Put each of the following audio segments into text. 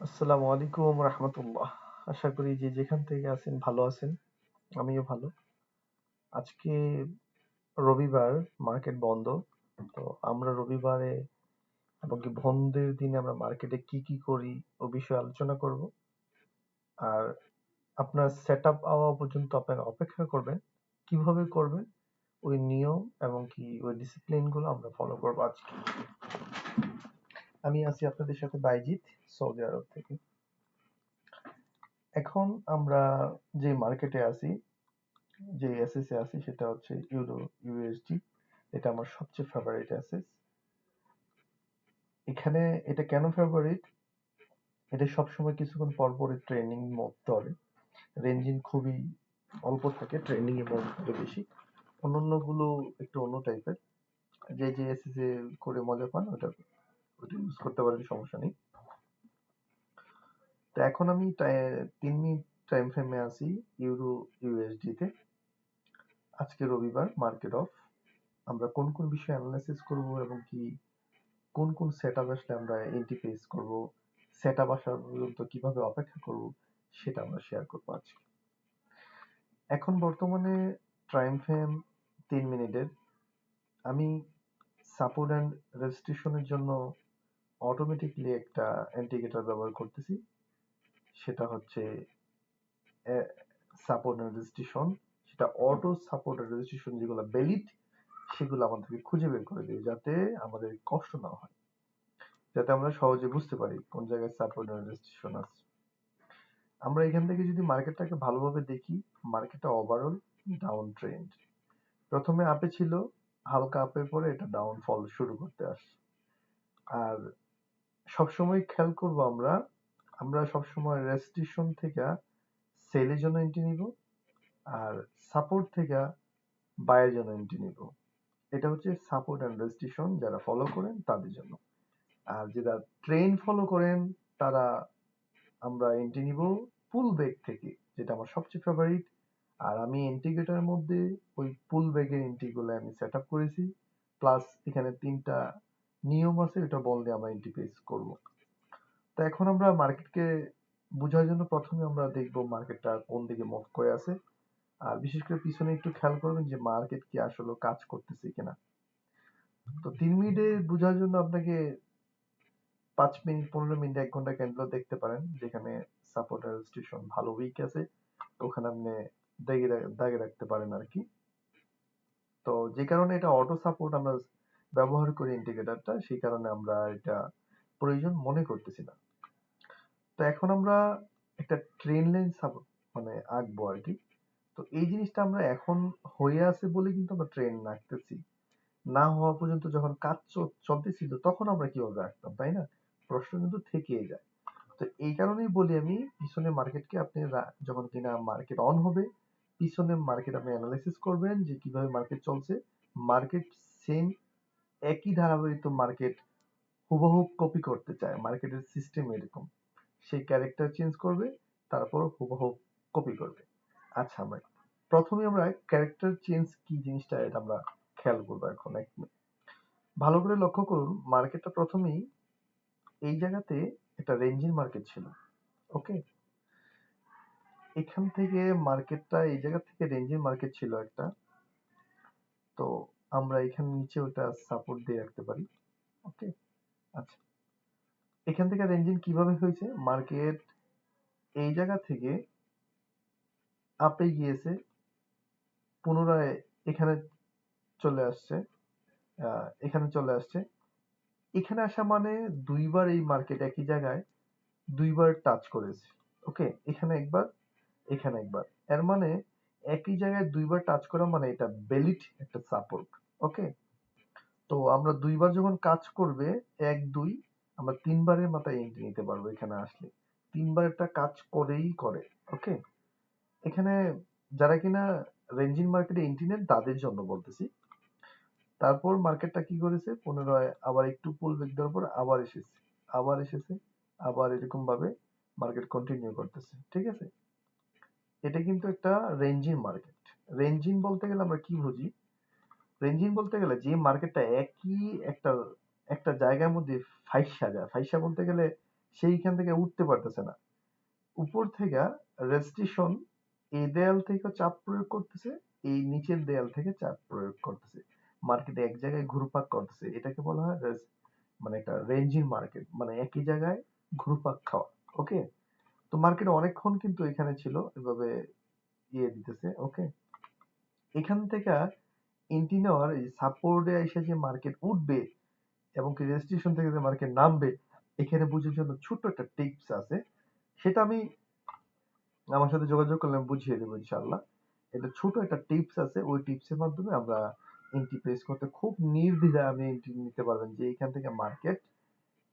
আসসালামু আলাইকুম রাহমাতুল্লাহ। আশা করি যে যেখান থেকে আছেন ভালো আছেন। আমিও ভালো। আজকে রবিবার, মার্কেট বন্ধ। তো আমরা রবিবারে এবং কি বন্ধের দিনে আমরা মার্কেটে কি কি করি ও বিষয়ে আলোচনা করব। আর আপনার সেটআপ হওয়া পর্যন্ত আপনারা অপেক্ষা করবেন। কিভাবে করবেন ওই নিয়ম এবং কি ওই ডিসিপ্লিন গুলো আমরা ফলো করবো আজকে। আমি আছি আপনাদের সাথে বাইজিৎ, সৌদি আরব থেকে। এখন আমরা যে মার্কেটে আছি, যে অ্যাসেসে আছি সেটা হচ্ছে ইউরো ইউএসডি। এটা আমার সবচেয়ে ফেভারিট অ্যাসেস। এখানে এটা কেন ফেভারিট? এটা সবসময় কিছুক্ষণ পর পরই ট্রেনিং মোড ধরে। রেঞ্জিং খুবই অল্প থাকে, ট্রেনিং এ মোড ধরে বেশি। অন্যান্যগুলো একটু অন্য টাইপের। যে যে অ্যাসেস এ করে মজা পান ওটা ওটা ইউজ করতে পারেন, সমস্যা নেই। তো এখন আমি 3 মিনিট টাইম ফ্রেমে আছি ইউরো ইউএসডি তে। আজকে রবিবার, মার্কেট অফ। আমরা কোন কোন বিষয়ে অ্যানালাইসিস করব এবং কি কোন কোন সেটআপ আসলে আমরা এন্ট্রি ফেস করব, সেটআপ আসা পর্যন্ত কিভাবে অপেক্ষা করব, সেটা আমরা শেয়ার করবো আজকে। এখন বর্তমানে টাইম ফ্রেম 3 মিনিটের। আমি সাপোর্ট অ্যান্ড রেজিস্ট্রেশনের জন্য অটোমেটিকলি একটা ইন্ডিকেটর ব্যবহার করতেছি। সেটা হচ্ছে সাপোর্ট অ্যান্ড রেজিস্ট্রেশন। সেটা অটো সাপোর্ট অ্যান্ড রেজিস্ট্রেশন, যেগুলো ভ্যালিড সেগুলো আমাদেরকে খুঁজে বের করে দেয়, যাতে আমাদের কষ্ট না হয়, যাতে আমরা সহজে বুঝতে পারি কোন জায়গায় সাপোর্ট অ্যান্ড রেজিস্ট্রেশন আছে। আমরা এখান থেকে যদি মার্কেটটাকে ভালোভাবে দেখি, মার্কেটটা ওভারঅল ডাউন ট্রেন্ড। প্রথমে আপে ছিল, হালকা আপের পরে এটা ডাউনফল শুরু করতে আসে। আর সবসময় খেয়াল করব আমরা আমরা সবসময় রেস্ট্রিকশন থেকে সেলের জন্য এন্ট্রি নিব, আর সাপোর্ট থেকে বায়ের জন্য এন্ট্রি নিব। এটা হচ্ছে সাপোর্ট অ্যান্ড রেস্ট্রিকশন, যারা ফলো করেন তাদের জন্য। আর যারা ট্রেন্ড ফলো করেন তারা আমরা এন্ট্রি নিব পুল ব্যাক থেকে, যেটা আমার সবচেয়ে ফেভারিট। আর আমি ইন্টিগ্রেটরের মধ্যে ওই পুল ব্যাকের এন্ট্রি গুলো আমি সেট আপ করেছি। প্লাস এখানে 3টা নিয়ম আছে, এটা বললে আমরা এন্ট্রি পেস করব। তো এখন আমরা মার্কেটকে বোঝার জন্য প্রথমে আমরা দেখব মার্কেটটা কোন দিকে মুভ করে আছে। আর বিশেষ করে পিছনে একটু খেয়াল করবেন যে মার্কেট কি আসলে কাজ করতেছে কিনা। তো 3 মিনিটে বোঝার জন্য আপনাকে 5 মিনিট, 15 মিনিট, 1 ঘন্টা ক্যান্ডেল দেখতে পারেন, যেখানে সাপোর্ট আর রেজিস্ট্রেশন ভালো উইক আছে। ওখানে আপনি দাগে রাখতে পারেন আর কি। তো যে কারণে এটা অটো সাপোর্ট আমরা ব্যবহার করি ইন্ডিকেটরটা, সেই কারণে আমরা এটা প্রয়োজন মনে করতেছি না। তো এখন আমরা একটা ট্রেন লাইন সাপোর্ট মানে আঁকবো আর কি। তো এই জিনিসটা আমরা এখন হয়ে আছে বলে কিন্তু আমরা ট্রেন আঁকতেছি। না হওয়া পর্যন্ত যখন কাজ চলতেছিল তখন আমরা কিভাবে আঁকতাম, তাই না? প্রশ্ন কিন্তু থেকেই যায়। তো এই কারণেই বলি আমি, পিছনে মার্কেটকে আপনি যখন কিনা মার্কেট অন হবে, পিছনে মার্কেট আপনি অ্যানালাইসিস করবেন যে কিভাবে মার্কেট চলছে। মার্কেট সেম একই ধারাবাহিকতা মার্কেট হুবহু কপি করতে চায়, মার্কেটের সিস্টেম এরকম। সেই ক্যারেক্টার চেঞ্জ করবে, তারপর হুবহু কপি করবে। আচ্ছা, প্রথমে আমরা ক্যারেক্টার চেঞ্জ কি জিনিসটা এটা আমরা খেয়াল করবো এখন 1 মিনিট। ভালো করে লক্ষ্য করুন, মার্কেটটা প্রথমেই এই জায়গাতে একটা রেঞ্জিং মার্কেট ছিল। ওকে, এখান থেকে মার্কেটটা এই জায়গা থেকে রেঞ্জিং মার্কেট ছিল একটা। তো আমরা এখানে নিচে ওটা সাপোর্ট দিয়ে রাখতে পারি। ওকে, আচ্ছা, এখান থেকে রেঞ্জিং কিভাবে হয়েছে? মার্কেট এই জায়গা থেকে আপে গিয়েছে, পুনরায় এখানে চলে আসছে, এখানে চলে আসছে। এখানে আসা মানে দুইবার এই মার্কেট একই জায়গায় দুইবার টাচ করেছে। ওকে, এখানে একবার, এখানে একবার। এর মানে একই জায়গায় দুইবার টাচ করা মানে এটা ভ্যালিড একটা সাপোর্ট। ওকে, তো আমরা দুইবার যখন কাজ করবে, 1 2, আমরা 3বারের মাথায় এন্ট্রি নিতে পারবো এখানে আসলে। 3বার একটা কাজ করেই করে। ওকে, এখানে যারা কিনা রেঞ্জিং মার্কেটে এন্ট্রি নেন তাদের জন্য বলতেছি। তারপর মার্কেটটা কি করেছে, পুনরায় আবার একটু পুল ব্যাক দেওয়ার পর আবার এসেছে, আবার এসেছে, আবার এরকম ভাবে মার্কেট কন্টিনিউ করতেছে। ঠিক আছে, এটা কিন্তু একটা রেঞ্জিং মার্কেট। রেঞ্জিং বলতে গেলে আমরা কি বুঝি? রেঞ্জিং বলতে গেলে যে মার্কেটটা একই একটা একটা জায়গার মধ্যে ফাইসা যায়। ফাইসা বলতে গেলে সেইখান থেকে উঠতে পারতেছে না। উপর থেকে রেস্ট্রিকশন এই দেয়াল থেকে চাপ প্রয়োগ করতেছে, এই নিচের দেয়াল থেকে চাপ প্রয়োগ করতেছে, মার্কেটে এক জায়গায় ঘুরপাক করতেছে। এটাকে বলা হয় মানে একটা রেঞ্জিং মার্কেট, মানে একই জায়গায় ঘুরপাক খাওয়া। ওকে, তো মার্কেট অনেকক্ষণ কিন্তু এখানে ছিল এভাবে দিতেছে। ওকে, এখান থেকে এন্ট্রি নেওয়ার এই সাপোর্টে এসে যে মার্কেট উঠবে এবং কি রেজিস্ট্রেশন থেকে যে মার্কেট নামবে, এখানে বুঝার জন্য ছোট্ট একটা টিপস আছে, সেটা আমি আমার সাথে যোগাযোগ করলে আমি বুঝিয়ে দেবো ইনশাআল্লাহ। এটা ছোট একটা টিপস আছে, ওই টিপসের মাধ্যমে আমরা এন্ট্রি প্রেস করতে খুব নির্দ্বিধায় আপনি এন্ট্রি নিতে পারবেন যে এখান থেকে মার্কেট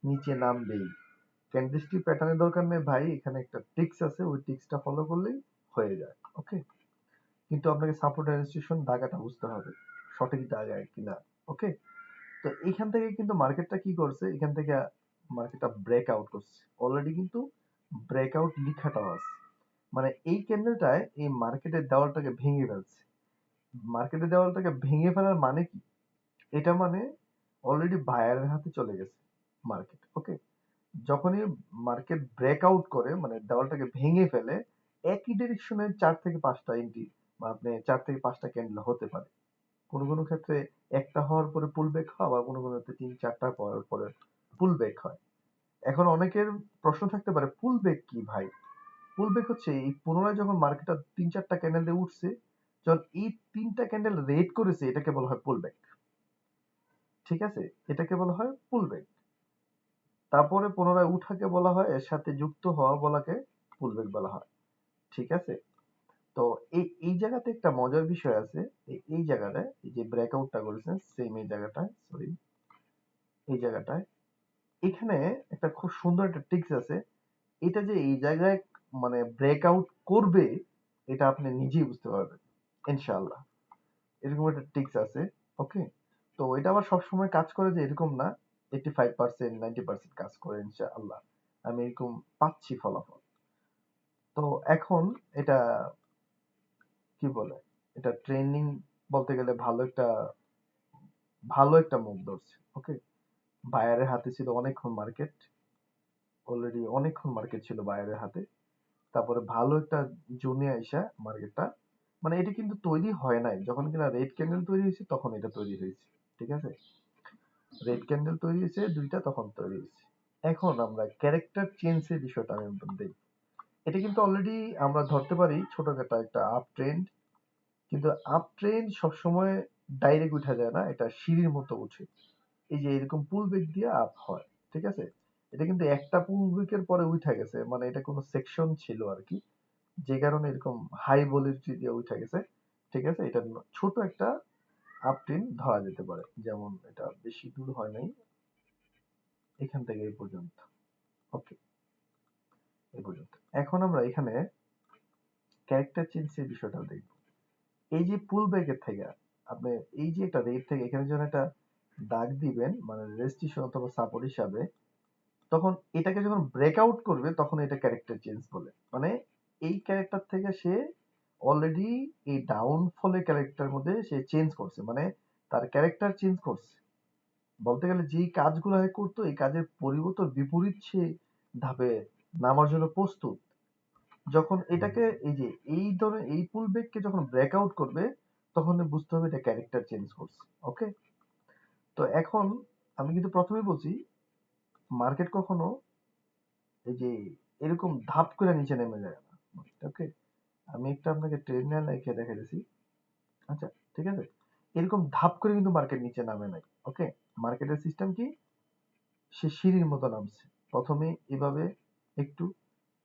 নিচে নামবেই। ক্যান্ডেলস্টিক প্যাটার্নের দরকার নেই ভাই, এখানে একটা টিপস আছে, ওই টিপসটা ফলো করলেই হয়ে যায়। ওকে, কিন্তু আপনাকে সাপোর্ট রেজিস্ট্রেশন দাগাটা বুঝতে হবে সঠিক জায়গায় কিনা। ওকে, তো এইখান থেকে কিন্তু মার্কেটটা কি করছে, এখান থেকে মার্কেটটা ব্রেক আউট করছে অলরেডি, কিন্তু ব্রেকআউট লিখাটাও আছে, মানে এই ক্যান্ডেলটায় এই মার্কেটের দেওয়ালটাকে ভেঙে ফেলছে। মার্কেটের দেওয়ালটাকে ভেঙে ফেলার মানে কি, এটা মানে অলরেডি বায়ারের হাতে চলে গেছে মার্কেট। ওকে, যখনই মার্কেট ব্রেকআউট করে মানে দেওয়ালটাকে ভেঙে ফেলে, একই ডিরেকশনে 4 থেকে 5টা এন্ট্রি বা আপনি 4 থেকে 5টা ক্যান্ডেল হতে পারে। কোনো কোনো ক্ষেত্রে একটা হওয়ার পরে পুল ব্যাক হয়, আবার কোনো কোনো ক্ষেত্রে 3-4টা পড়ার পরে পুল ব্যাক হয়। এখন অনেকের প্রশ্ন থাকতে পারে পুল ব্যাক কি ভাই? পুল ব্যাক হচ্ছে এই পুনরায় যখন মার্কেটটা 3-4টা ক্যান্ডেল দিয়ে উঠছে, যখন এই 3টা ক্যান্ডেল রেড করেছে, এটাকে বলা হয় পুল ব্যাক। ঠিক আছে, এটাকে বলা হয় পুল ব্যাক। তারপরে পুনরায় উঠাকে বলা হয়, এর সাথে যুক্ত হওয়া বলাকে পুল ব্যাক বলা হয়। ঠিক আছে, তো এই এই জায়গাতে একটা মজার বিষয় আছে। এই জায়গাটায় এই যে ব্রেকআউটটা করেছেন সেম এই জায়গাটায়, সরি এই জায়গাটায়, এখানে একটা খুব সুন্দর একটা ট্রিক্স আছে। এটা যে এই জায়গায় মানে ব্রেকআউট করবে, এটা আপনি নিজেই বুঝতে পারবেন ইনশাআল্লাহ। এরকম একটা ট্রিক্স আছে। ওকে, তো এটা আবার সবসময় কাজ করে যে এরকম না, 85% 90% কাজ করে ইনশাআল্লাহ। আমি এরকম পাচ্ছি ফলাফল। তো এখন এটা কি বলে, এটা ট্রেন্ডিং বলতে গেলে ভালো একটা মুভ ধরছে। ওকে, বায়ারের হাতে ছিল অনেকক্ষণ মার্কেট, অলরেডি অনেকক্ষণ মার্কেট ছিল বায়ারের হাতে। তারপরে ভালো একটা জোনে আইসা মার্কেটটা, মানে এটা কিন্তু তৈরি হয় নাই, যখন কিনা রেড ক্যান্ডেল তৈরি হয়েছে তখন এটা তৈরি হয়েছে। ঠিক আছে, রেড ক্যান্ডেল তৈরি হয়েছে দুইটা, তখন তৈরি হয়েছে। এখন আমরা ক্যারেক্টার চেঞ্জের বিষয়টা আমি দেখি। এটা কিন্তু অলরেডি আমরা ধরতে পারি ছোটখাটো একটা আপ ট্রেন্ড, কিন্তু আপ ট্রেন্ড সবসময় ডাইরেক্ট উঠা যায় না, এটা সিঁড়ির মতো উঠে। এই যে এরকম পুল ব্যাক দিয়ে আপ হয়। ঠিক আছে, এটা কিন্তু একটা পুল ব্যাকের পরে উঠা গেছে, মানে এটা কোনো সেকশন ছিল আর কি, যে কারণে এরকম হাই ভলিটিলিটি দিয়ে উঠা গেছে। ঠিক আছে, এটা ছোট একটা আপ ট্রেন্ড ধরা যেতে পারে, যেমন এটা বেশি দূর হয় নাই, এখান থেকে এই পর্যন্ত। ওকে, এই পর্যন্ত। এখন আমরা এখানে ক্যারেক্টার চেঞ্জের বিষয়টা দেখব। এই যে পুল ব্যাকের থেকে আপনি এই যে একটা রেট থেকে এখানে যখন একটা দাগ দিবেন মানে রেজিস্ট্রেশন অথবা সাপোর্ট হিসাবে, তখন এটাকে যখন ব্রেকআউট করবে তখন এটা ক্যারেক্টার চেঞ্জ বলে। মানে এই ক্যারেক্টার থেকে সে অলরেডি এই ডাউনফলের ক্যারেক্টার মধ্যে সে চেঞ্জ করছে, মানে তার ক্যারেক্টার চেঞ্জ করছে। বলতে গেলে যেই কাজগুলো আগে করতো এই কাজের পরিবর্তন বিপরীত সে ধাপে নামার জন্য প্রস্তুত। যখন এটাকে এই যে এই ধরনের এই পুল ব্যাককে যখন ব্রেকআউট করবে, তখন বুঝতে হবে এটা ক্যারেক্টার চেঞ্জ করছে। ওকে, তো এখন আমি কিন্তু প্রথমেই বলছি মার্কেট কখনো এই যে এরকম ধাপ করে নিচে নেমে যায় না। ওকে, আমি একটা আপনাকে ট্রেন লাইকে দেখা দিছি। আচ্ছা, ঠিক আছে, এরকম ধাপ করে কিন্তু মার্কেট নিচে নামে নাই। ওকে, মার্কেটের সিস্টেম কি, সে সিঁড়ির মতো নামছে। প্রথমে এভাবে একটু,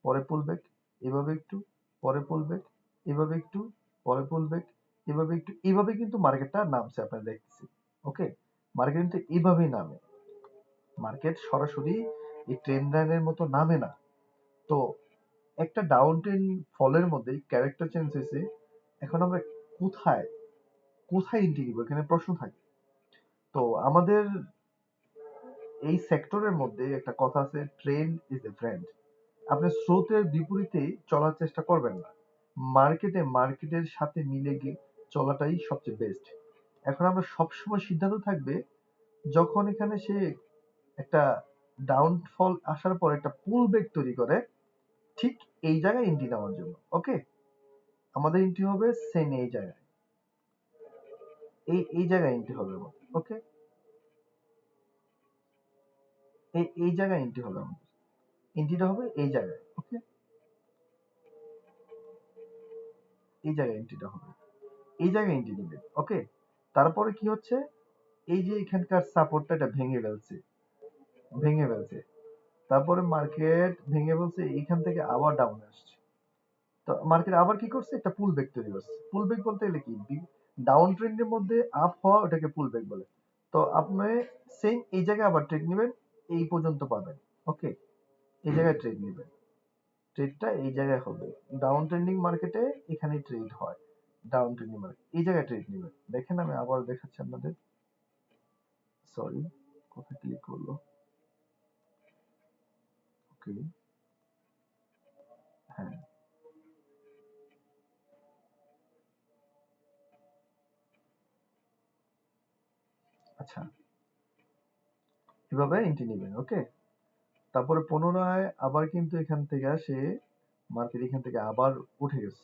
পরে পুল ব্যাক, এভাবে একটু, পরে পুল ব্যাক, এভাবে একটু, পরে পুল ব্যাক, এভাবে একটু, এইভাবে কিন্তু মার্কেটটা নামছে আপনারা দেখতেছি। ওকে, মার্কেট কিন্তু এইভাবেই নামে, মার্কেট সরাসরি এই ট্রেন লাইনের মতো নামে না। তো একটা ডাউন ট্রেন ফলের মধ্যে ক্যারেক্টার চেঞ্জ হয়েছে। এখন আমরা কোথায় কোথায় এন্ট্রি দিব, এখানে প্রশ্ন থাকে। তো আমাদের এই সেক্টরের মধ্যে একটা কথা আছে, ট্রেন্ড ইজ এ ফ্রেন্ড। আপনি স্রোতের বিপরীতে চলার চেষ্টা করবেন না, মার্কেটের সাথে মিলে গিয়ে চলাটাই সবচেয়ে বেস্ট। এখন আমরা সবসময় সিদ্ধান্ত থাকবে, যখন এখানে সে একটা ডাউনফল আসার পর একটা পুল ব্যাক তৈরি করে ঠিক এই জায়গায় এন্ট্রি নেওয়ার জন্য। ওকে, আমাদের এন্ট্রি হবে সেম এই জায়গায়, এই জায়গায় এন্ট্রি হবে আমাদের। ওকে, এই জায়গায় এন্ট্রি হবে আমাদের, এন্ট্রিটা হবে এই জায়গায়। ওকে, এই জায়গায় এন্ট্রিটা হবে, এই জায়গায় এন্ট্রি নেবে। ওকে, তারপরে কি হচ্ছে, এই যে এখানকার সাপোর্টটা এটা ভেঙে ফেলছে, তারপরে মার্কেট ভেঙে ফেলছে, এইখান থেকে আবার ডাউনে আসছে। তো মার্কেট আবার কি করছে, একটা পুল ব্যাক তৈরি করছে। পুল ব্যাক বলতে গেলে কি, ডাউন ট্রেন্ডের মধ্যে আপ হওয়া ওটাকে পুল ব্যাক বলে। তো আপনি সেম এই জায়গায় আবার ট্রেড নেবেন, এই পর্যন্ত পাবেন। ওকে, এই জায়গায় ট্রেড নেবেন, ট্রেডটা এই জায়গায় হবে। ডাউন ট্রেন্ডিং মার্কেটে এখানে ট্রেড হয়, ডাউন ট্রেন্ডিং মার্কেট এই জায়গায় ট্রেড নেবেন। দেখেন আমি আবার দেখাচ্ছি আপনাদের, সরি কোথায় ক্লিক করলো। ওকে, হ্যাঁ, আচ্ছা, এভাবে এন্ট্রি নেবেন। ওকে, তারপরে পুনরায় আবার কিন্তু এখান থেকে সে মার্কেট এখান থেকে আবার উঠে গেছে।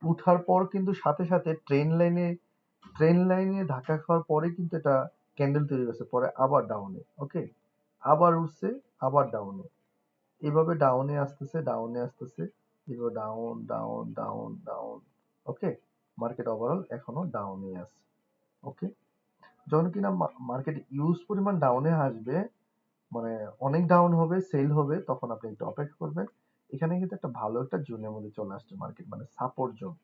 উঠার পর কিন্তু সাথে সাথে ট্রেন লাইনে ধাক্কা খাওয়ার পরে কিন্তু এটা ক্যান্ডেল তৈরি হয়েছে, পরে আবার ডাউনে। ওকে, আবার উঠছে, আবার ডাউনে, এভাবে ডাউনে আসতেছে, এভাবে ডাউন ডাউন ডাউন ডাউন। ওকে, মার্কেট ওভারঅল এখনো ডাউনে আছে। ওকে, যখন কিনা মার্কেট ইউজ পরিমাণ ডাউনে আসবে, মানে অনেক ডাউন হবে, সেল হবে, তখন আপনি একটু অপেক্ষা করবেন। এখানে কিন্তু একটা ভালো একটা জোনের মধ্যে চলে আসছে মার্কেট, মানে সাপোর্ট জোন,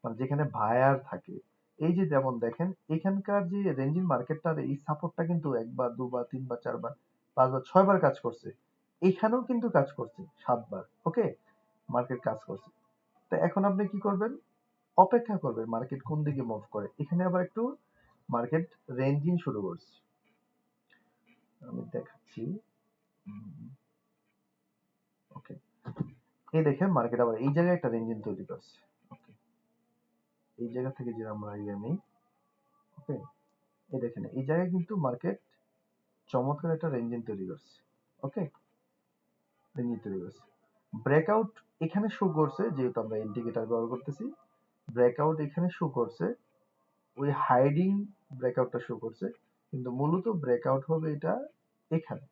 মানে যেখানে বায়ার থাকে। এই যে যেমন দেখেন এখানকার যে রেঞ্জিং মার্কেটটার এই সাপোর্টটা কিন্তু একবার দুবার তিনবার চারবার পাঁচবার ছয়বার কাজ করছে, এখানেও কিন্তু কাজ করছে সাতবার। ওকে, মার্কেট কাজ করছে। তো এখন আপনি কি করবেন, অপেক্ষা করবেন মার্কেট কোন দিকে মুভ করে। এখানে আবার একটু মার্কেট রেঞ্জিং শুরু করছে, আমি দেখাচ্ছি। ওকে, এই দেখেন মার্কেট আবার এই জায়গায় একটা রেঞ্জিং তৈরি করছে। ওকে, এই জায়গা থেকে যে আমরা ইয়ে নেই। ওকে, এই দেখেন এই জায়গায় কিন্তু মার্কেট চমৎকার একটা রেঞ্জিং তৈরি করছে। ওকে, রেঞ্জিং তৈরি করছে, ব্রেকআউট এখানে শো করছে, যেহেতু আমরা ইন্ডিকেটর ব্যবহার করতেছি, ব্রেকআউট এখানে শো করছে, ওই হাইডিং ব্রেকআউটটা শো করছে, কিন্তু মূলত ব্রেকআউট হবে এটা এখানে,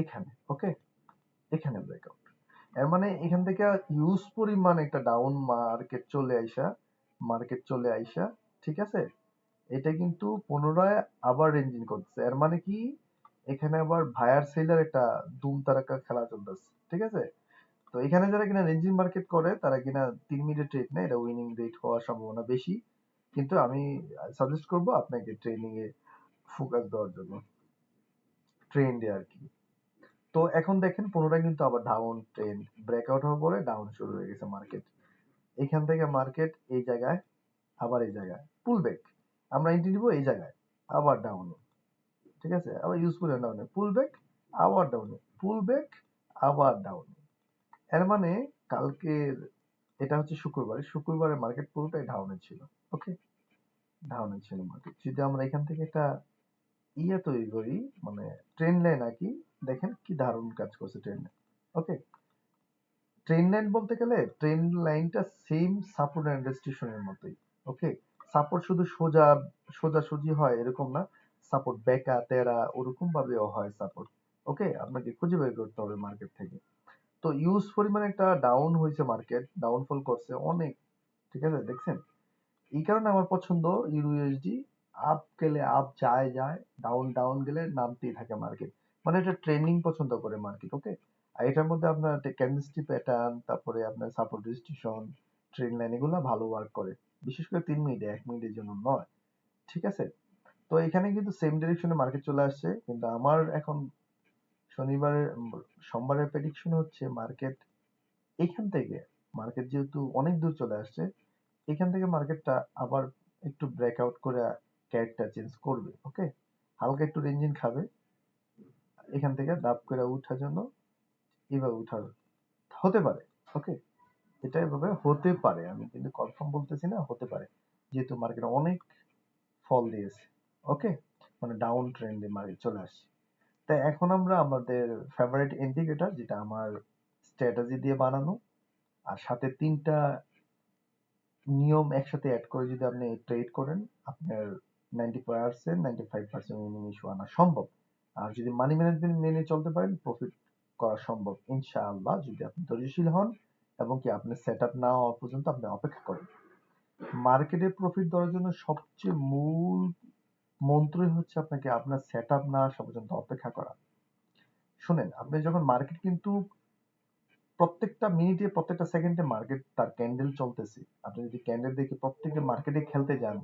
এখানে। ওকে, এখানে ব্রেকআউট, এর মানে এখান থেকে হিউজ পরিমাণ একটা ডাউন মার্কেট চলে আইসা, ঠিক আছে, এটা কিন্তু পুনরায় আবার রেঞ্জিং করতেছে। এর মানে কি, এখানে আবার ভায়ার সেলার একটা দুম তারাক্কা খেলা চলতেছে। ঠিক আছে, তো এখানে যারা কিনা রেঞ্জিং মার্কেট করে তারা কিনা 3 মিনিট ট্রেড নেয়, এটা উইনিং রেট হওয়ার সম্ভাবনা বেশি। কিন্তু আমি সাজেস্ট করব আপনাকে ট্রেনিং এ ফোকাস দেওয়ার জন্য, ট্রেন্ডে আর কি। তো এখন দেখেন পুনরায় কিন্তু আবার ডাউন ট্রেন্ড, ব্রেকআউট হওয়ার পরে ডাউন শুরু হয়ে গেছে মার্কেট। এখান থেকে মার্কেট এই জায়গায়, আবার এই জায়গায় পুল ব্যাক, আমরা এন্ট্রি নিব এই জায়গায়, আবার ডাউনে। ঠিক আছে, আবার ইউজফুল ডাউনে, পুল ব্যাক, আবার ডাউনে, পুল ব্যাক, আবার ডাউনে। এর মানে কালকের, এটা হচ্ছে শুক্রবারের মার্কেট পুরোটাই ডাউনে ছিল। ওকে, ডাউনে ছিল মার্কেট। যদি আমরা এখান থেকে একটা তৈরি করি, মানে ট্রেন্ড লাইন আঁকি, দেখেন কি দারুণ কাজ করছে ট্রেন্ড লাইন। ওকে, ট্রেন্ড লাইন বলতে গেলে ট্রেন্ড লাইনটা সেম সাপোর্ট এন্ড রেজিস্ট্যান্সের মতোই। ওকে, সাপোর্ট শুধু সোজাসুজি হয় এরকম না, সাপোর্ট বেঁকা তেরা ওরকম ভাবেও হয় সাপোর্ট। ওকে, আপনাকে খুঁজে বের করতে হবে মার্কেট থেকে। তো ইউজ পরিমাণে একটা ডাউন হয়েছে, মার্কেট ডাউনফল করছে অনেক। ঠিক আছে, দেখছেন, এই কারণে আমার পছন্দ ইউরো ইউএসডি। আপ গেলে আপ যায় যায়, ডাউন ডাউন গেলে নামতেই থাকে মার্কেট, মানে এটা ট্রেন্ডিং পছন্দ করে মার্কেট। ওকে, আর এটার মধ্যে আপনার ক্যান্ডেলস্টিক প্যাটার্ন, তারপরে আপনার সাপোর্ট রেজিস্ট্রেশন, ট্রেন্ড লাইন, এগুলো ভালো ওয়ার্ক করে, বিশেষ করে 3 মিনিটে, 1 মিনিটের জন্য নয়। ঠিক আছে, তো এখানে কিন্তু সেম ডিরেকশনে মার্কেট চলে আসছে, কিন্তু আমার এখন শনিবারের সোমবারের প্রেডিকশন হচ্ছে মার্কেট এখান থেকে, মার্কেট যেহেতু অনেক দূর চলে আসছে, এখান থেকে মার্কেটটা আবার একটু ব্রেকআউট করে ক্যারেক্টার চেঞ্জ করবে। ওকে, হালকা একটু রেঞ্জিং খাবে, এখান থেকে ডাব করে উঠার জন্য এভাবে উঠার হতে পারে। ওকে, এটা এভাবে হতে পারে, আমি কিন্তু কনফার্ম বলতেছি না, হতে পারে, যেহেতু মার্কেট অনেক ফল দিয়েছে। ওকে, মানে ডাউন ট্রেন্ডে মার্কেট চলে আসছে। তাই এখন আমরা আমাদের ফেভারিট ইন্ডিকেটর, যেটা আমার স্ট্র্যাটেজি দিয়ে বানানো, আর সাথে 3টা নিয়ম একসাথে অ্যাড করে যদি আপনি ট্রেড করেন, আপনার 90% 95% উইনিং ইস্যু আনা সম্ভব। আর যদি মানি ম্যানেজমেন্ট মেনে চলতে পারেন, প্রফিট করা সম্ভব ইনশাআল্লাহ, যদি আপনি ধৈর্যশীল হন এবং কি আপনার সেট আপ না হওয়া পর্যন্ত আপনি অপেক্ষা করেন। মার্কেটে প্রফিট দেওয়ার জন্য সবচেয়ে মূল মন্ত্রই হচ্ছে আপনাকে আপনার সেট আপ না আসা পর্যন্ত অপেক্ষা করা। শুনেন, আপনি যখন মার্কেট কিন্তু প্রত্যেকটা মিনিটে প্রত্যেকটা সেকেন্ডে মার্কেট তার ক্যান্ডেল চলতেছে। আপনি যদি ক্যান্ডেল দেখে প্রত্যেকটা মার্কেটে খেলতে যান,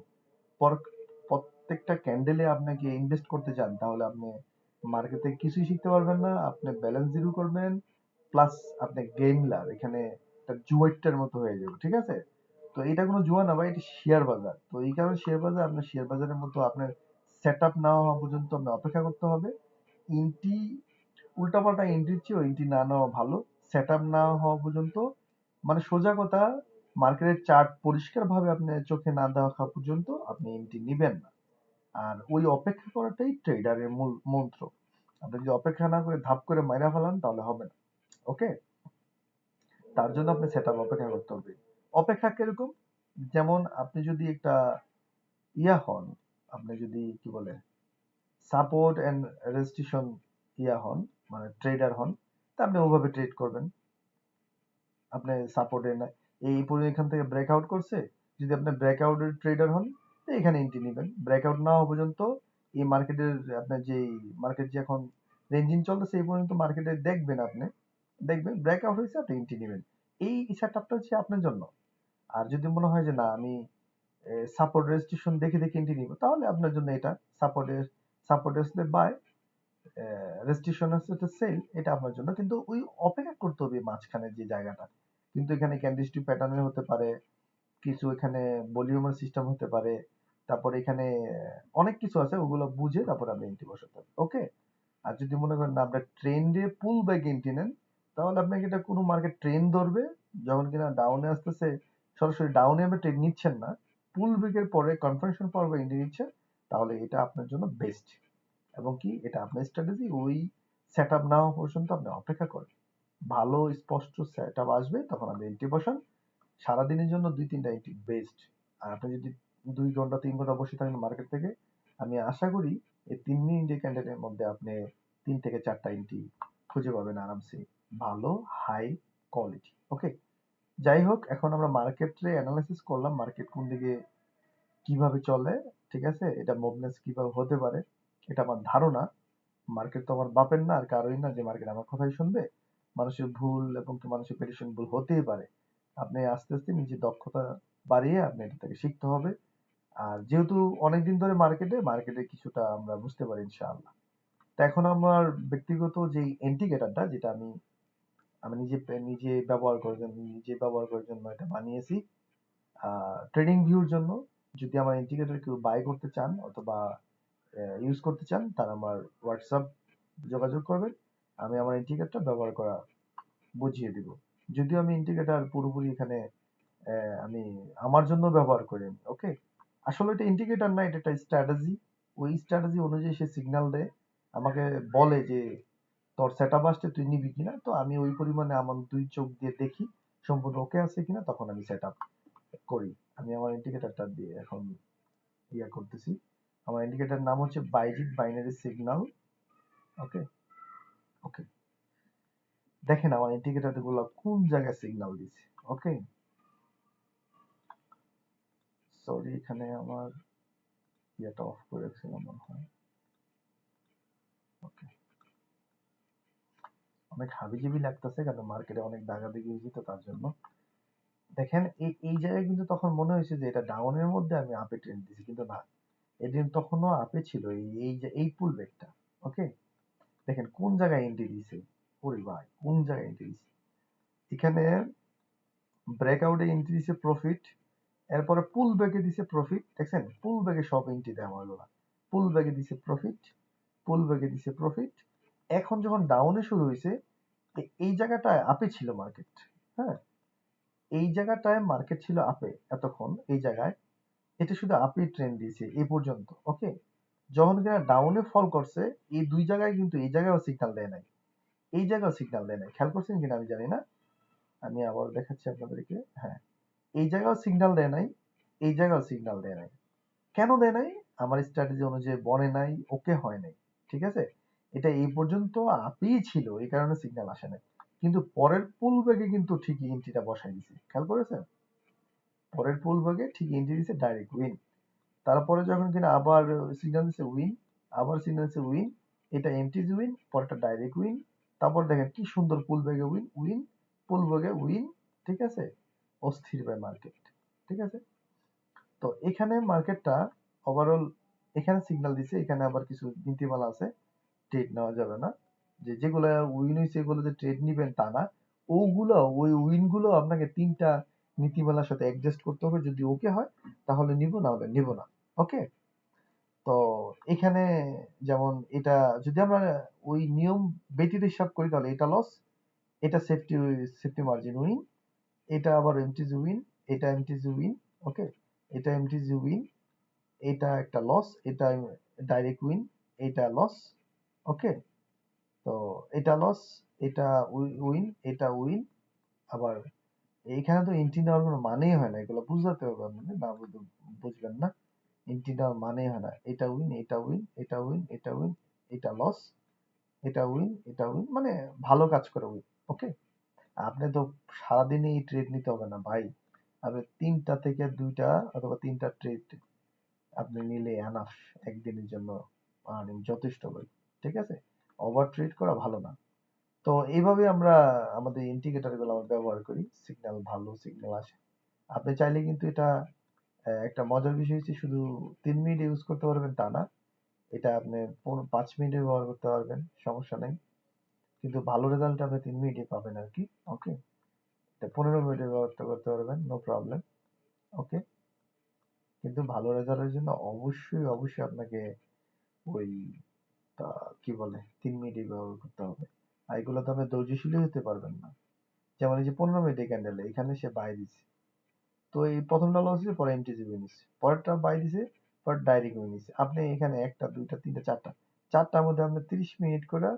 প্রত্যেকটা ক্যান্ডেলে আপনাকে ইনভেস্ট করতে যান, তাহলে আপনি মার্কেটে কিছুই শিখতে পারবেন না। আপনি ব্যালেন্স জিরো করবেন, প্লাস আপনি গেমলার, এখানে একটা জুয়াইটার মতো হয়ে যাবে। ঠিক আছে? তো এটা কোনো জুয়া না ভাই, এটা শেয়ার বাজার। তো এই কারণে শেয়ার বাজার, আপনার শেয়ার বাজারের মতো আপনার সেট আপ না হওয়া পর্যন্ত আপনার অপেক্ষা করতে হবে। এন্ট্রি, উল্টাপাল্টা এন্ট্রির চেয়ে এন্ট্রি না নেওয়া ভালো, সেট আপ না হওয়া পর্যন্ত। মানে সোজা কথা, মার্কেটের চার্ট পরিষ্কার ভাবে আপনি চোখে না দেখা পর্যন্ত আপনি এন্ট্রি নিবেন না। আর ওই অপেক্ষা করাটাই ট্রেডারের মূল মন্ত্র। আপনি যদি অপেক্ষা না করে ধাপ করে মাইরা ফেলান, তাহলে হবে না। ওকে, তার জন্য আপনি সেট আপ অপেক্ষা করতে হবে। অপেক্ষা কিরকম? যেমন আপনি যদি একটা হন, আপনি যদি কি বলে সাপোর্ট এন্ড রেজিস্ট্রেশন হন, মানে ট্রেডার হন, তা আপনি ওভাবে ট্রেড করবেন। আপনি সাপোর্টে না, এই পুরো এখান থেকে ব্রেকআউট করছে, যদি আপনি ব্রেকআউটের ট্রেডার হন, তো এখানে এন্ট্রি নেবেন। ব্রেকআউট না হওয়া পর্যন্ত এই মার্কেটের, আপনার যে মার্কেট যে এখন রেঞ্জিং চলতেছে, এই পর্যন্ত মার্কেটে দেখবেন, আপনি দেখবেন ব্রেকআউট হয়েছে, আপনি এন্ট্রি নেবেন। এই সেটআপটা হচ্ছে আপনার জন্য। আর যদি মনে হয় যে না, আমি সাপোর্ট রেজিস্ট্রেশন দেখে দেখে এন্ট্রি নিব, তাহলে আপনার জন্য এটা সাপোর্টের, সাপোর্ট আসলে বাই, রেজিস্ট্রেশন আসলে সেল, এটা আপনার জন্য। কিন্তু ওই অপেক্ষা করতে হবে মাঝখানে যে জায়গাটা। কিন্তু এখানে ক্যান্ডেলস্টিক প্যাটার্নের হতে পারে, কিছু এখানে ভলিউমের সিস্টেম হতে পারে, তারপরে এখানে অনেক কিছু আছে, ওগুলো বুঝে তারপর আপনি এন্ট্রি বসাতে হবে। ওকে, আর যদি মনে করেন না আপনার ট্রেন্ডে পুল ব্যাক এন্ট্রি নেন, তাহলে আপনাকে এটা কোনো মার্কেট ট্রেন্ড ধরবে, যখন কিনা ডাউনে আসতেছে, সরাসরি ডাউনে আপনি ট্রেড নিচ্ছেন না, পুল ব্রেকের পরে কনফার্মেশন পর্বে এন্ট্রি নিচ্ছেন, তাহলে এটা আপনার জন্য বেস্ট। এবং কি এটা আপনার স্ট্র্যাটেজি, ওই সেট আপ না হওয়া পর্যন্ত আপনি অপেক্ষা করেন। ভালো স্পষ্ট সেট আপ আসবে, তখন আপনি এন্ট্রি বসান। সারাদিনের জন্য 2-3টা এন্ট্রি বেস্ট। আর আপনি যদি 2 ঘন্টা 3 ঘন্টা বসে থাকেন মার্কেট থেকে, আমি আশা করি এই 3 মিনিটের ক্যান্ডেলের মধ্যে আপনি 3 থেকে 4টা এন্ট্রি খুঁজে পাবেন আরামসে, ভালো হাই কোয়ালিটি। ওকে, যাই হোক, এখন আমরা মার্কেটে অ্যানালাইসিস করলাম, মার্কেট কোন দিকে কিভাবে চলে। ঠিক আছে, এটা মুভমেন্টস কিভাবে হতে পারে, এটা আমার ধারণা। মার্কেট তো আমার বাপের না, আর কারোই না যে মার্কেট আমার কথাই শুনবে। মানুষের ভুল এবং কি মানুষের প্রেডিকশন ভুল হতেই পারে। আপনি আস্তে আস্তে নিজের দক্ষতা বাড়িয়ে আপনি এটা থেকে শিখতে হবে। আর যেহেতু অনেকদিন ধরে মার্কেটে কিছুটা আমরা বুঝতে পারি ইনশাআল্লাহ। তো এখন আমার ব্যক্তিগত যে ইন্ডিকেটরটা, যেটা আমি আমি নিজে নিজে ব্যবহার করার জন্য এটা বানিয়েছি, ট্রেডিং ভিউর জন্য। যদি আমার ইন্ডিকেটর কেউ বাই করতে চান অথবা ইউজ করতে চান, তারা আমার হোয়াটসঅ্যাপ যোগাযোগ করবেন, আমি আমার ইন্ডিকেটরটা ব্যবহার করা বুঝিয়ে দিব। যদিও আমি ইন্ডিকেটর পুরোপুরি এখানে আমি আমার জন্য ব্যবহার করি। ওকে, আসলে এটা ইন্ডিকেটর না, এটা একটা স্ট্র্যাটেজি। ওই স্ট্র্যাটেজি অনুযায়ী সে সিগন্যাল দেয়, আমাকে বলে যে তোর সেট আপ আসছে, তুই নিবি কিনা। তো আমি ওই পরিমাণে আমার 2 চোখ দিয়ে দেখি সম্পূর্ণ ওকে আছে কিনা, তখন আমি সেট আপ করি। আমি আমার ইন্ডিকেটরটা দিয়ে এখন করতেছি। আমার ইন্ডিকেটর নাম হচ্ছে বাইজিক বাইনারি সিগন্যাল। ওকে, ওকে, দেখেন আমার ইন্ডিকেটর গুলো কোন জায়গায় সিগন্যাল দিচ্ছে। ওকে, সরি, এখানে আমার ইয়েটা অফ করে রাখছিলাম মনে হয়। ওকে, অনেক হাবিজাবি লাগতেছে, কারণ মার্কেটে অনেক দাগাদাগি হয়েছে, তো তার জন্য। দেখেন এই এই জায়গায় কিন্তু তখন মনে হয়েছে যে এটা ডাউনের মধ্যে আমি আপে ট্রেন্ড দিছি, কিন্তু না, এদিন তখনও আপে ছিল, এই এই যে এই পুল ব্যাকটা। ওকে, দেখেন কোন জায়গায় এন্ট্রি দিছে, ওরে ভাই কোন জায়গায় এন্ট্রি দিছে। এখানে ব্রেকআউটে এন্ট্রি দিছে প্রফিট, এরপরে পুল ব্যাকে দিছে প্রফিট। দেখছেন পুল ব্যাকে সব এন্ট্রি দেওয়া হলো না, পুল ব্যাকে দিছে প্রফিট, পুল ব্যাকে দিছে প্রফিট। এখন যখন ডাউনে শুরু হয়েছে, এই জায়গাটায় আপে ছিল মার্কেট। হ্যাঁ, এই জায়গাটায় মার্কেট ছিল আপে এতক্ষণ, এই জায়গায় এটা শুধু আপে ট্রেন্ড দিয়েছে এই পর্যন্ত। ওকে, যখন কিনা ডাউনে ফল করছে, এই দুই জায়গায় কিন্তু এই জায়গায়ও সিগন্যাল দেয় নাই, এই জায়গাও সিগন্যাল দেয় নাই। খেয়াল করছেন কিনা আমি জানি না, আমি আবার দেখাচ্ছি আপনাদেরকে। হ্যাঁ, এই জায়গাও সিগন্যাল দেয় নাই, এই জায়গাও সিগন্যাল দেয় নাই। কেন দেয় নাই? আমার স্ট্র্যাটেজি অনুযায়ী বনে নাই, ওকে হয় নাই। ঠিক আছে, এটা এই পর্যন্ত আপেই ছিল, এই কারণে সিগন্যাল আসে নাই। কিন্তু পরের পুল ব্যাগে কিন্তু ঠিকই এন্ট্রিটা বসাই দিছে, খেয়াল করেছেন? পরের পুল ব্যাগে ঠিক এন্ট্রি দিছে, ডাইরেক্ট উইন। তারপরে যখন কিনা আবার সিগন্যাল দিচ্ছে উইন, আবার সিগন্যাল দিচ্ছে উইন, এটা এমটিজ উইন, পরেরটা ডাইরেক্ট উইন। তারপর দেখেন কি সুন্দর পুল ব্যাগে উইন উইন, পুল ব্যাগে উইন। ঠিক আছে, অস্থির ভাই মার্কেট। ঠিক আছে, তো এখানে মার্কেটটা ওভারঅল, এখানে সিগন্যাল দিছে, এখানে আবার কিছু নীতিমালা আছে, ট্রেড নেওয়া যাবে না। যেগুলো উইন হয়েছে এগুলো যে ট্রেড নিবেন তা না, ওগুলো ওই উইন গুলো আপনাকে 3টা নীতিমালার সাথে অ্যাডজাস্ট করতে হবে। যদি ওকে হয় তাহলে নিব, না হলে নিব না। ওকে, তো এখানে যেমন এটা যদি আমরা ওই নিয়ম ব্যতীত হিসাব করি তাহলে এটা লস, এটা সেফটি, সেফটি মার্জিন উইন, এটা আবার এমটিজি উইন, এটা এমটিজি উইন। ওকে, এটা এমটিজি উইন, এটা একটা লস, এটা ডাইরেক্ট উইন, এটা লস। ওকে, তো এটা লস, এটা উইন, এটা উইন। আবার এইখানে তো এন্ট্রি নেওয়ার কোনো মানেই হয় না, এগুলো বুঝতে হবে আপনাদের, না বুঝবেন না। এন্ট্রি নেওয়ার মানেই হয় না। এটা উইন, এটা উইন, এটা উইন, এটা উইন, এটা লস, এটা উইন, এটা উইন, মানে ভালো কাজ করে উইন। ওকে, আপনি তো সারাদিনে এই ট্রেড নিতে হবে না ভাই, আপনি 3টা থেকে 2টা অথবা 3টা ট্রেড আপনি নিলে এনাফ, একদিনের জন্য আর্নিং যথেষ্ট ভাই। ঠিক আছে, ওভার ট্রেড করা ভালো না। তো এইভাবে আমরা আমাদের ইন্ডিকেটর গুলো আমরা ব্যবহার করি, সিগন্যাল ভালো সিগন্যাল আসে। আপনি চাইলে কিন্তু এটা একটা মজার বিষয় হচ্ছে শুধু 3 মিনিট ইউজ করতে পারবেন তা না, এটা আপনি 5 মিনিটে ব্যবহার করতে পারবেন, সমস্যা নেই। কিন্তু ভালো রেজাল্ট আপনি 3 মিনিটে পাবেন আর কি। ওকে, 15 মিনিটে ব্যবহার করতে পারবেন, নো প্রবলেম। ওকে, কিন্তু ভালো রেজাল্টের জন্য অবশ্যই অবশ্যই আপনাকে ওই কি বলে 3 মিনিটে ব্যবহার করতে হবে। আর এগুলো তো আপনি ধৈর্যশীলই হতে পারবেন না। যেমন এই যে 15 মিনিটে ক্যান্ডেল, এখানে সে বাই দিছে, তো এই প্রথমটা লস দিছে, পরে এমটিজি উইন নিছে, পরেরটা বাই দিছে, পরে ডাইরেক্ট উইন নিছে। আপনি এখানে একটা দুইটা তিনটা চারটা, চারটার মধ্যে আপনি 30 মিনিট করে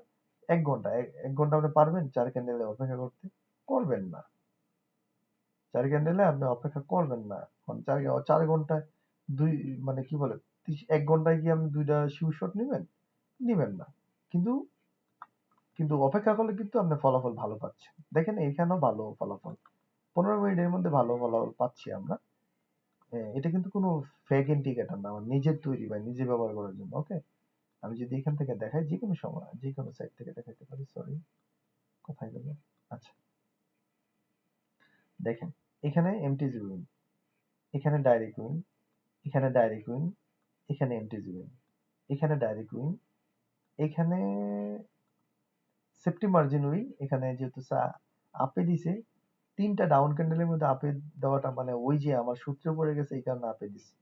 1 ঘন্টা, এক ঘন্টা আপনি পারবেন 4 ক্যান্ডেলে অপেক্ষা করতে? করবেন না। 4 ক্যান্ডেলে আপনি অপেক্ষা করবেন না। কারণ 4 ঘন্টায় দুই, মানে কি বলে, 1 ঘন্টায় কি আপনি 2টা শিওর শট নেবেন? নিবেন না। কিন্তু কিন্তু অপেক্ষা করলে কিন্তু আপনি ফলাফল ভালো পাচ্ছেন। দেখেন এখানেও ভালো ফলাফল, 15 মিনিটের মধ্যে ভালো ফলাফল পাচ্ছি আমরা। এটা কিন্তু কোনো ফেক ইন্ডিকেটর না, আমার নিজের তৈরি বা নিজে ব্যবহার করার জন্য। ওকে, আমি যদি এখান থেকে দেখাই, যে কোনো সময় যে কোনো সাইট থেকে দেখাইতে পারি। সরি, কোথায় গেল? আচ্ছা, দেখেন এখানে এমটিজি উইন, এখানে ডাইরেক্ট উইন, এখানে ডাইরেক্ট উইন, এখানে এমটিজি উইন, এখানে ডাইরেক্ট উইন, এখানে সেফটি মার্জিন উইন। এখানে যেহেতু আপে দিছে, 3টা ডাউন ক্যান্ডেলের মধ্যে আপে দেওয়াটা মানে ওই যে আমার সূত্রে পড়ে গেছে, এই কারণে আপে দিছে।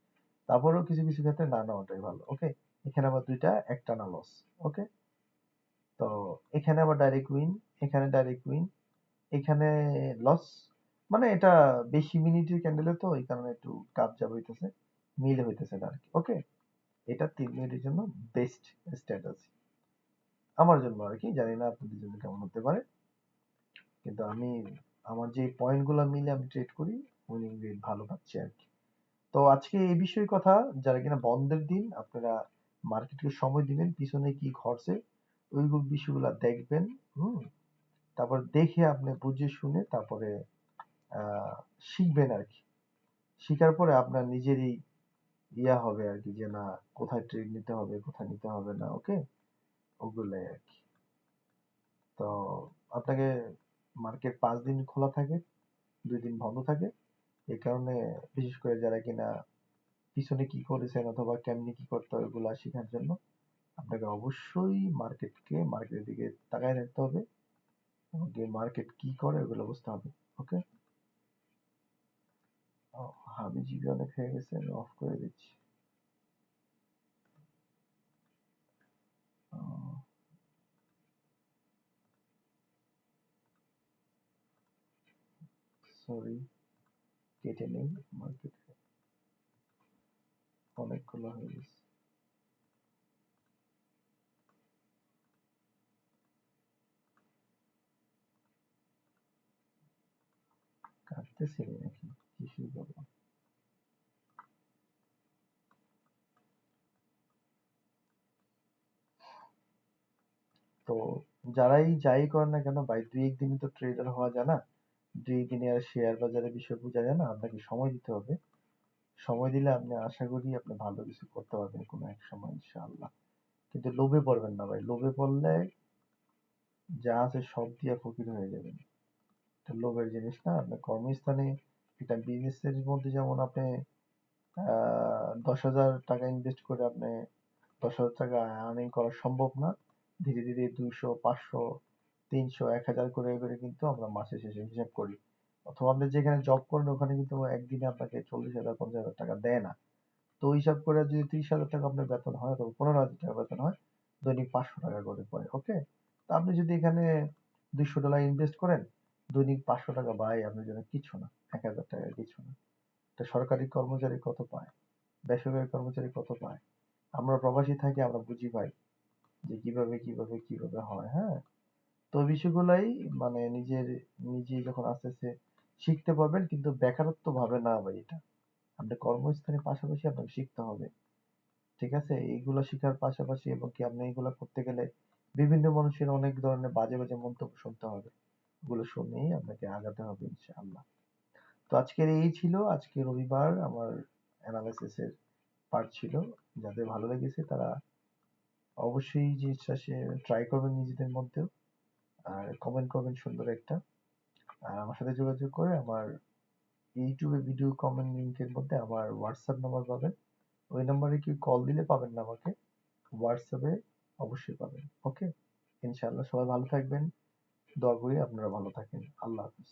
তারপরেও কিছু কিছু ক্ষেত্রে না নেওয়াটাই ভালো। ওকে, এখানে আবার 2টা একটানা লস। ওকে, তো এখানে আবার ডাইরেক্ট উইন, এখানে ডাইরেক্ট উইন, এখানে লস। মানে এটা বেশি মিনিটের ক্যান্ডেলে তো এই কারণে একটু কাপ জাপ হইতেছে, মিল হইতেছে না আর কি। ওকে, এটা 3 মিনিটের জন্য বেস্ট স্ট্র্যাটেজি আমার জন্য আর কি, জানি না আপনাদের জন্য কেমন হতে পারে। কিন্তু আমি আমার যে পয়েন্ট গুলো মিলে আমি ট্রেড করি, উইনিং রেট ভালো পাচ্ছি আর কি। তো আজকে এই বিষয়ে কথা, যারা কিনা বন্ধের দিন আপনারা মার্কেটকে সময় দিবেন, পিছনে কি ঘটছে ওইগুলো বিষয়গুলো দেখবেন। হুম, তারপর দেখে আপনি বুঝে শুনে তারপরে আহ শিখবেন আর কি। শিখার পরে আপনার নিজেরই ইয়া হবে আর কি, যে না কোথায় ট্রেড নিতে হবে কোথায় নিতে হবে না। ওকে, ওগুলাই আর কি। তো আপনাকে মার্কেট 5 দিন খোলা থাকে, 2 দিন বন্ধ থাকে। এই কারণে বিশেষ করে যারা কিনা পিছনে কি করেছেন অথবা কেমনি কি করতে হয় ওগুলা শেখার জন্য আপনাকে অবশ্যই মার্কেটের দিকে তাকায় রাখতে হবে, এবং মার্কেট কি করে ওগুলো বুঝতে হবে। ওকে, হাবিজিবি অনেক হয়ে গেছে, আমি অফ করে দিচ্ছি। সরি, কেটে নেই, মার্কেট অনেকগুলো হয়ে গেছে। লাগতেছে নাকি কি শুরু করবো? তো যাই করেন না কেন ভাই, দুই একদিনে তো ট্রেডার হওয়া যায় না। দুই দিনে আর শেয়ার বাজারের বিষয় বোঝা যায় না। আপনাকে সময় দিতে হবে। সময় দিলে আপনি আশা করি আপনি ভালো কিছু করতে পারবেন কোনো এক সময় ইনশাআল্লাহ। কিন্তু লোভে পড়বেন না ভাই। লোভে পড়লে যা আছে সব দিয়ে ফকির হয়ে যাবেন। এটা লোভের জিনিস না। আপনার কর্মস্থানে একটা বিজনেসের মধ্যে যেমন আপনি 10,000 টাকা ইনভেস্ট করে আপনি 10,000 টাকা আর্নিং করা সম্ভব না। ধীরে ধীরে 200, 500, 300, 1,000 করে করে কিন্তু আমরা মাসের শেষে হিসাব করি। অথবা আপনি যেখানে জব করেন ওখানে কিন্তু একদিনে আপনাকে 40,000, 50,000 টাকা দেয় না। তো হিসাব করে যদি 30,000 টাকা আপনার বেতন হয় অথবা 15,000 টাকা বেতন হয়, দৈনিক 500 টাকা করে পড়ে। ওকে, তো আপনি যদি এখানে $200 ইনভেস্ট করেন, দৈনিক 500 টাকা ভাই আপনার জন্য কিছু না। 1,000 টাকা কিছু না। একটা সরকারি কর্মচারী কত পায়, বেসরকারি কর্মচারী কত পায়? আমরা প্রবাসী থাকি, আমরা বুঝি ভাই যে কিভাবে হয়। হ্যাঁ, তো ওই বিষয়গুলাই মানে নিজে যখন আস্তে আস্তে শিখতে পারবেন, কিন্তু বেকারত্ব ভাবে না ভাই। এটা আপনি কর্মস্থানের পাশাপাশি আপনাকে শিখতে হবে। ঠিক আছে, এইগুলো শেখার পাশাপাশি এবং কি আপনি এগুলো করতে গেলে বিভিন্ন মানুষের অনেক ধরনের বাজে বাজে মন্তব্য শুনতে হবে। ওগুলো শুনেই আপনাকে আগাতে হবে ইনশাআল্লাহ। তো আজকের এই ছিল, আজকে রবিবার আমার অ্যানালাইসিস এর পার্ট ছিল। যাদের ভালো লেগেছে তারা অবশ্যই জিনিসটা সে ট্রাই করবেন নিজেদের মধ্যেও, আর কমেন্ট করবেন সুন্দর একটা। আর আমার সাথে যোগাযোগ করে আমার ইউটিউবে ভিডিও কমেন্ট লিংকের মধ্যে আমার হোয়াটসঅ্যাপ নাম্বার পাবেন। ওই নাম্বারে কি কল দিলে পাবেন না আমাকে, হোয়াটসঅ্যাপে অবশ্যই পাবেন। ওকে, ইনশাআল্লাহ সবাই ভালো থাকবেন। দোয়া করি আপনারা ভালো থাকেন। আল্লাহ হাফিজ।